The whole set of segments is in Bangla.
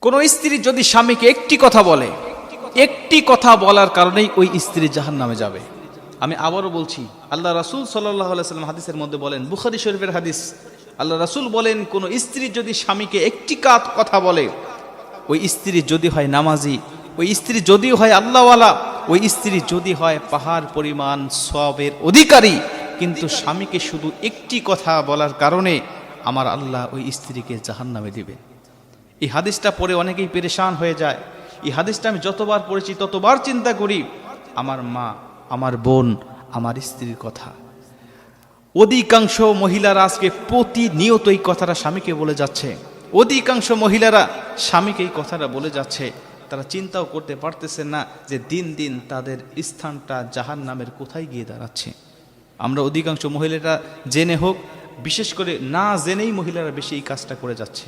কোন স্ত্রী যদি স্বামীকে একটি কথা বলে, একটি কথা বলার কারণেই ওই স্ত্রী জাহান্নামে যাবে। আমি আবারও বলছি, আল্লাহ রাসূল সাল্লাল্লাহু আলাইহি ওয়াসাল্লাম হাদিসের মধ্যে বলেন, বুখারী শরীফের হাদিস, আল্লাহ রাসূল বলেন, কোন স্ত্রী যদি স্বামীকে একটি কথা বলে, ওই স্ত্রী যদি হয় নামাজি, ওই স্ত্রী যদি হয় আল্লাহওয়ালা, ওই স্ত্রী যদি হয় পাহাড় পরিমাণ সওয়াবের অধিকারী, কিন্তু স্বামীকে শুধু একটি কথা বলার কারণে আমার আল্লাহ ওই স্ত্রীকে জাহান্নামে দিবে। এই হাদিসটা পড়ে অনেকেই পেরেশান হয়ে যায়। এই হাদিসটা আমি যতবার পড়েছি ততবার চিন্তা করি, আমার মা, আমার বোন, আমার স্ত্রীর কথা। অধিকাংশ মহিলারা আজকে প্রতিনিয়ত এই কথাটা স্বামীকে বলে যাচ্ছে। অধিকাংশ মহিলারা স্বামীকে এই কথাটা বলে যাচ্ছে। তারা চিন্তাও করতে পারতেছে না যে দিন দিন তাদের স্থানটা জাহান্নামের কোথায় গিয়ে দাঁড়াচ্ছে। আমরা অধিকাংশ মহিলারা জেনে হোক, বিশেষ করে না জেনেই মহিলারা বেশি এই কাজটা করে যাচ্ছে।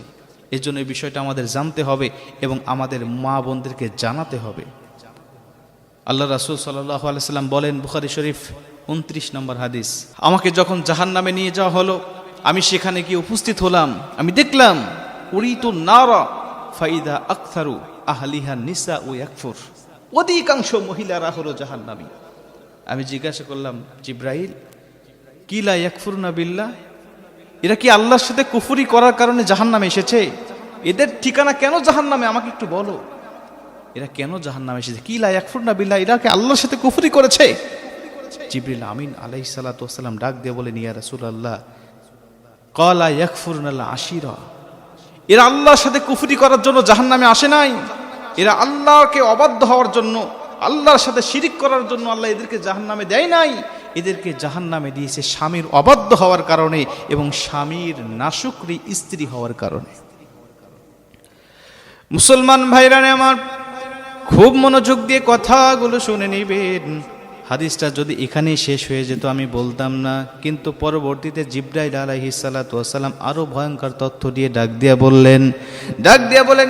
এর জন্য এই বিষয়টা আমাদের জানতে হবে এবং আমাদের মা বোনদেরকে জানাতে হবে। আল্লাহ রাসূল সাল্লাল্লাহু আলাইহি সাল্লাম বলেন, বুখারী শরীফ 29 নম্বর হাদিস, আমাকে যখন জাহান্নামে নিয়ে যাওয়া হলো, আমি সেখানে গিয়ে উপস্থিত হলাম। আমি দেখলাম উরিতু নারা ফাইদা আকথারু আহলিহা নিসা ও ইয়াকফুর, অধিকাংশ মহিলারা হলো জাহান্নামী। আমি জিজ্ঞাসা করলাম, জিব্রাইল, কি লা ইয়াকফুরনা বিল্লাহ, এরা কি আল্লাহর সাথে কুফরি করার কারণে জাহান্নামে এসেছে? এদের ঠিকানা কেন জাহান্নামে, আমাকে একটু বলো। এরা কেন জাহান্নামে এসেছে? কি লা ইয়াকফুরনা বিল্লাহ, এরা কি আল্লাহর সাথে কুফরি করেছে? জিবরিল আমিন আলাইহিস সালাতু ওয়াস সালাম ডাক দিয়ে বলেন, ইয়া রাসূলুল্লাহ, ক্বালা ইয়াকফুরনাল আশিরা, এরা আল্লাহর সাথে কুফরি করার জন্য জাহান্নামে আসে নাই। এরা আল্লাহকে অবাধ্য হওয়ার জন্য, আল্লাহর সাথে শিরিক করার জন্য আল্লাহ এদেরকে জাহান্নামে দেয় নাই। এদেরকে জাহান্নামে দিয়েছে স্বামীর অবাধ্য হওয়ার কারণে এবং স্বামীর নাশুকরি স্ত্রী হওয়ার কারণে। মুসলমান ভাইরা আমার, খুব মনোযোগ দিয়ে কথাগুলো শুনে নেবেন। হাদিসটা যদি এখানেই শেষ হয়ে যেত আমি বলতাম না, কিন্তু পরবর্তীতে জিবরাইল আলাইহিস সালাতু ওয়াস সালাম আরো ভয়ঙ্কর তথ্য দিয়ে ডাক দিয়া বললেন,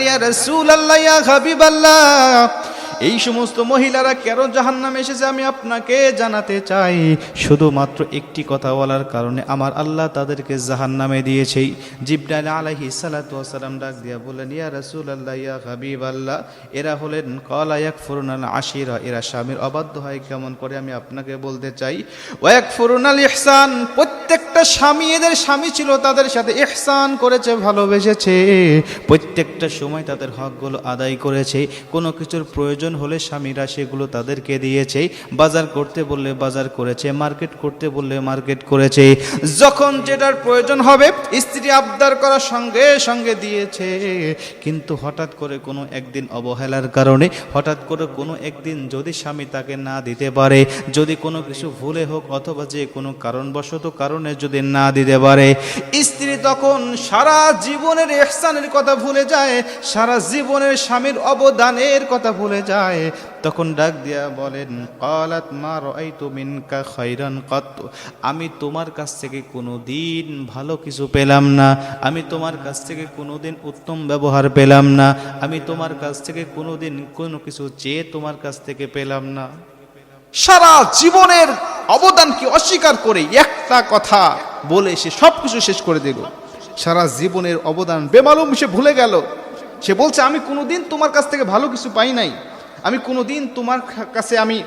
ইয়া রাসূলুল্লাহ, ইয়া হাবিবাল্লাহ, এই সমস্ত মহিলারা কেন জাহান্নামে এসেছে আমি আপনাকে জানাতে চাই। শুধুমাত্র একটি কথা বলার কারণে আমার আল্লাহ তাদেরকে জাহান্নামে দিয়েছে। জিবরাইল আলাইহিস সালাতু ওয়াস সালাম ডাক দিয়া বললেন, ইয়া রাসূলুল্লাহ, ইয়া হাবিবাল্লাহ, এরা হলেন ক্বালা ইয়াকফুরুনাল আশিরা, এরা স্বামীর অবাধ্য হয় কেমন করে আমি আপনাকে বলতে চাই। ওয়া ইয়াকফুরুনাল ইহসান, প্রত্যেকটা স্বামী, এদের স্বামী ছিল, তাদের সাথে ইহসান করেছে, ভালোবেসেছে, প্রত্যেকটা সময় তাদের হকগুলো আদায় করেছে। কোনো কিছুর প্রয়োজন হলে স্বামীরা সেগুলো তাদেরকে দিয়েছে, বাজার করতে বললে বাজার করেছে, মার্কেট করতে বললে মার্কেট করেছে, যখন যেটার প্রয়োজন হবে স্ত্রী আবদার করার সঙ্গে সঙ্গে দিয়েছে। কিন্তু হঠাৎ করে কোনো একদিন অবহেলার কারণে, হঠাৎ করে কোনো একদিন যদি স্বামী তাকে না দিতে পারে, যদি কোনো কিছু ভুলে হোক অথবা যে কোনো কারণবশত কারণে যদি না দিতে পারে, স্ত্রী তখন সারা জীবনের ইহসানের কথা ভুলে যায়, সারা জীবনের স্বামীর অবদানের কথা ভুলে যায়। তখন ডাক দিয়া বলেন, ক্বালাত মা রাআইতু মিনকা খায়রান কাত, আমি তোমার কাছ থেকে কোনোদিন ভালো কিছু পেলাম না, আমি তোমার কাছ থেকে কোনোদিন উত্তম ব্যবহার পেলাম না, আমি তোমার কাছ থেকে কোনোদিন কোনো কিছু চেয়ে তোমার কাছ থেকে পেলাম না। সারা জীবনের অবদানকে অস্বীকার করে একটা কথা বলে সে সবকিছু শেষ করে দিল। সারা জীবনের অবদান বেমালুম সে ভুলে গেল। সে বলছে, আমি কোনোদিন তোমার কাছ থেকে ভালো কিছু পাই নাই, আমি কোনোদিন তোমার কাছে আমি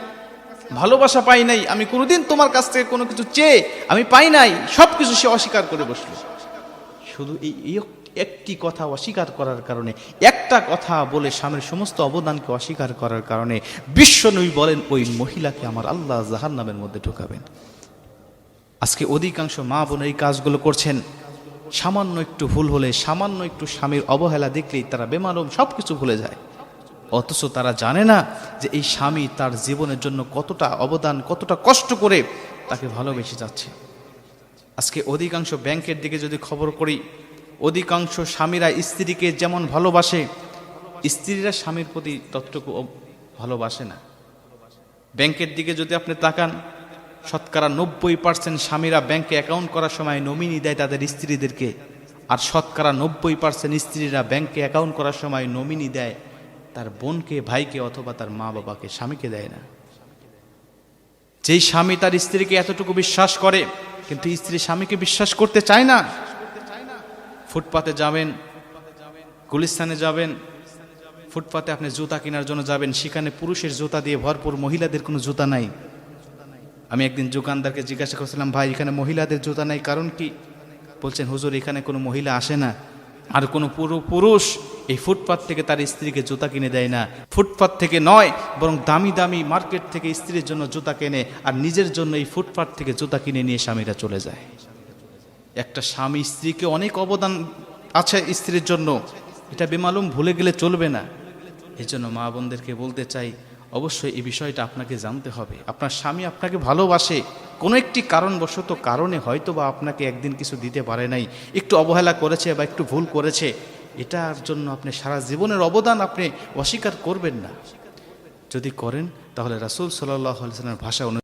ভালোবাসা পাই নাই, আমি কোনোদিন তোমার কাছ থেকে কোনো কিছু চেয়ে আমি পাই নাই, সব কিছু সে অস্বীকার করে বসলো। শুধু এই একটি কথা অস্বীকার করার কারণে, একটা কথা বলে স্বামীর সমস্ত অবদানকে অস্বীকার করার কারণে বিশ্বনবী বলেন, ওই মহিলাকে আমার আল্লাহ জাহান্নামের মধ্যে ঢোকাবেন। আজকে অধিকাংশ মা বোন এই কাজগুলো করছেন। সামান্য একটু ভুল হলে, সামান্য একটু স্বামীর অবহেলা দেখলেই তারা বেমালুম সব কিছু ভুলে যায়। অথচ তারা জানে না যে এই স্বামী তার জীবনের জন্য কতটা অবদান, কতটা কষ্ট করে তাকে ভালোবেসে যাচ্ছে। আজকে অধিকাংশ ব্যাংকের দিকে যদি খবর করি, অধিকাংশ স্বামীরা স্ত্রীকে যেমন ভালোবাসে, স্ত্রীরা স্বামীর প্রতি ততটুকু ভালোবাসে না। ব্যাংকের দিকে যদি আপনি তাকান, শতকরা 90% স্বামীরা ব্যাংকে অ্যাকাউন্ট করার সময় নমিনি দেয় তাদের স্ত্রীদেরকে, আর শতকরা 90% স্ত্রীরা ব্যাংকে অ্যাকাউন্ট করার সময় নমিনি দেয় তার বোনকে, ভাইকে অথবা তার মা বাবাকে, স্বামীকে দেয় না। যেই স্বামী তার স্ত্রীকে এতটুকু বিশ্বাস করে, কিন্তু স্ত্রী স্বামীকে বিশ্বাস করতে চায় না। ফুটপাতে যাবেন, গুলিস্তানে যাবেন, ফুটপাতে আপনি জুতা কেনার জন্য যাবেন, সেখানে পুরুষের জুতা দিয়ে ভরপুর, মহিলাদের কোনো জুতা নাই। আমি একদিন দোকানদারকে জিজ্ঞাসা করছিলাম, ভাই এখানে মহিলাদের জুতা নাই, কারণ কি? বলছেন, হুজুর এখানে কোনো মহিলা আসে না, আর কোনো পুরুষ এই ফুটপাত থেকে তার স্ত্রীকে জুতা কিনে দেয় না। ফুটপাত থেকে নয়, বরং দামি দামি মার্কেট থেকে স্ত্রীর জন্য জুতা কেনে, আর নিজের জন্য এই ফুটপাত থেকে জুতা কিনে নিয়ে স্বামীরা চলে যায়। একটা স্বামী স্ত্রীকে অনেক অবদান আছে স্ত্রীর জন্য, এটা বেমালুম ভুলে গেলে চলবে না। এই জন্য মা বোনদেরকে বলতে চাই, অবশ্যই এই বিষয়টা আপনাকে জানতে হবে। আপনার স্বামী আপনাকে ভালোবাসে, কোনো একটি কারণে হয়তো বা আপনাকে একদিন কিছু দিতে পারে নাই, একটু অবহেলা করেছে বা একটু ভুল করেছে, এটার জন্য আপনি সারা জীবনের অবদান আপনি অস্বীকার করবেন না। যদি করেন তাহলে রাসূল সাল্লাল্লাহু আলাইহি ওয়াসাল্লামের ভাষা